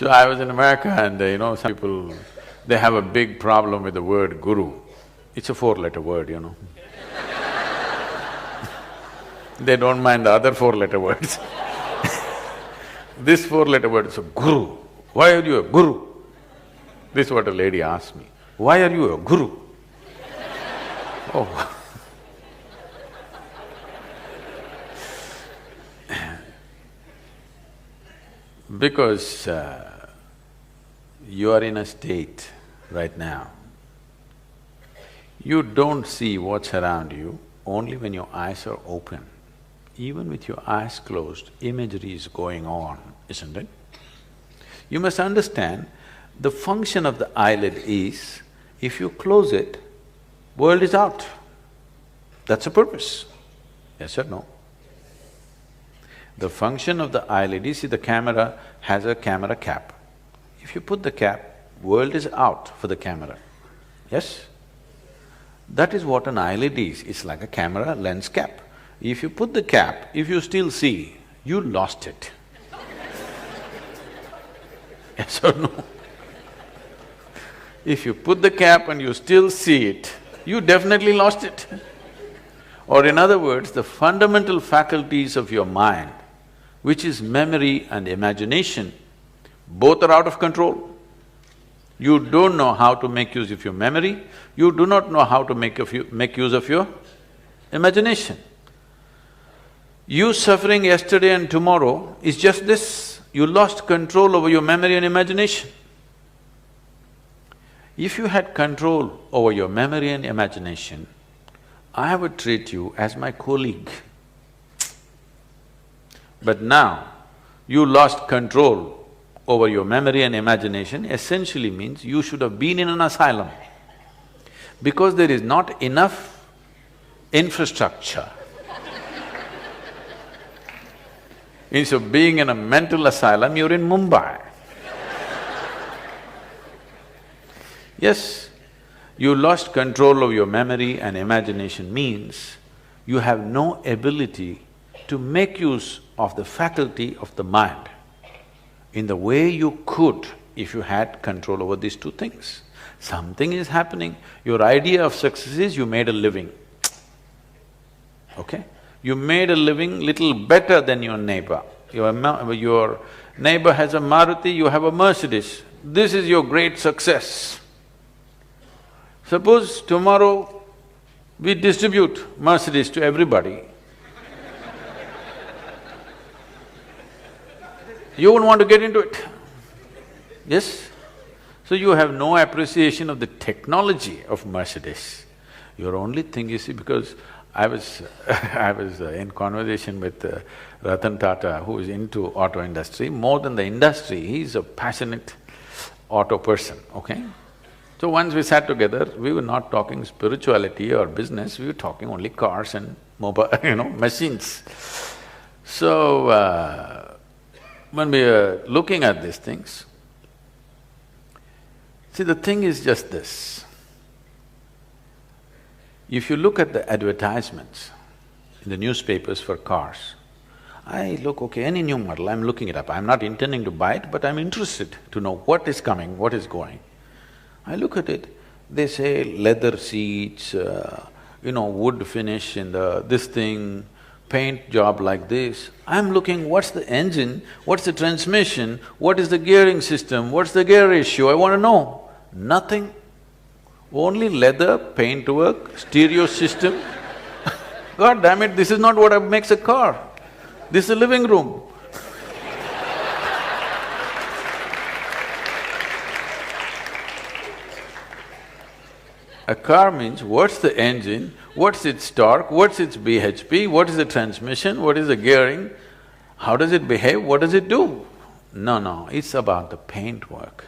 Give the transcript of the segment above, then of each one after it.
So I was in America and some people, they have a big problem with the word guru. It's a four-letter word. They don't mind the other four-letter words. This four-letter word is a guru. Why are you a guru? This is what a lady asked me. Why are you a guru? Oh. Because you are in a state right now, you don't see what's around you only when your eyes are open. Even with your eyes closed, imagery is going on, isn't it? You must understand, the function of the eyelid is, if you close it, world is out. That's the purpose. Yes or no? The function of the eyelid is, see, the camera has a camera cap. If you put the cap, world is out for the camera. Yes? That is what an eyelid is, it's like a camera lens cap. If you put the cap, if you still see, you lost it. Yes or no? If you put the cap and you still see it, you definitely lost it. Or in other words, the fundamental faculties of your mind, which is memory and imagination, both are out of control. You don't know how to make use of your memory, you do not know how to make use of your imagination. You suffering yesterday and tomorrow is just this, you lost control over your memory and imagination. If you had control over your memory and imagination, I would treat you as my colleague. But now, you lost control over your memory and imagination, essentially means you should have been in an asylum. Because there is not enough infrastructure. Instead of being in a mental asylum, you're in Mumbai. Yes, you lost control of your memory and imagination means you have no ability to make use of the faculty of the mind in the way you could if you had control over these two things. Something is happening, your idea of success is you made a living, okay? You made a living little better than your neighbor. Your neighbor has a Maruti, you have a Mercedes. This is your great success. Suppose tomorrow we distribute Mercedes to everybody, you wouldn't want to get into it, yes? So you have no appreciation of the technology of Mercedes. Your only thing, you see, because I was in conversation with Ratan Tata, who is into auto industry. More than the industry, he's a passionate auto person, okay? So once we sat together, we were not talking spirituality or business, we were talking only cars and mobile, machines. So, when we are looking at these things, see, the thing is just this. If you look at the advertisements in the newspapers for cars, I look, okay, any new model, I'm looking it up. I'm not intending to buy it, but I'm interested to know what is coming, what is going. I look at it, they say leather seats, wood finish in this thing, paint job like this. I'm looking, what's the engine, what's the transmission, what is the gearing system, what's the gear ratio, I want to know. Nothing. Only leather, paint work, stereo system. God damn it, this is not what makes a car. This is a living room. A car means what's the engine, what's its torque, what's its BHP, what is the transmission, what is the gearing, how does it behave, what does it do? No, it's about the paint work.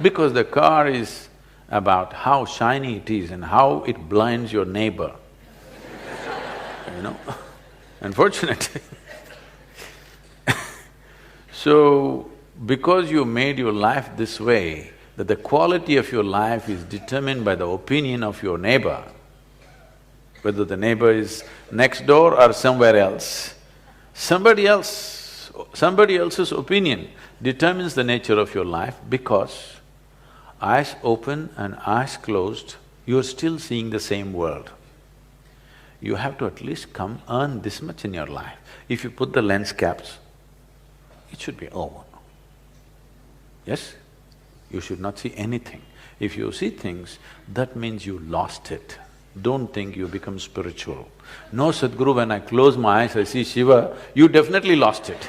Because the car is about how shiny it is and how it blinds your neighbor, unfortunately. So, because you made your life this way, that the quality of your life is determined by the opinion of your neighbor, whether the neighbor is next door or somewhere else. Somebody else somebody else's opinion determines the nature of your life because eyes open and eyes closed, you're still seeing the same world. You have to at least come earn this much in your life. If you put the lens caps, it should be over. Yes? You should not see anything. If you see things, that means you lost it. Don't think you become spiritual. No, Sadhguru, when I close my eyes, I see Shiva, you definitely lost it.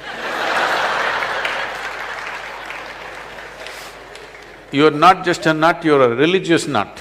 You're not just a nut, you're a religious nut.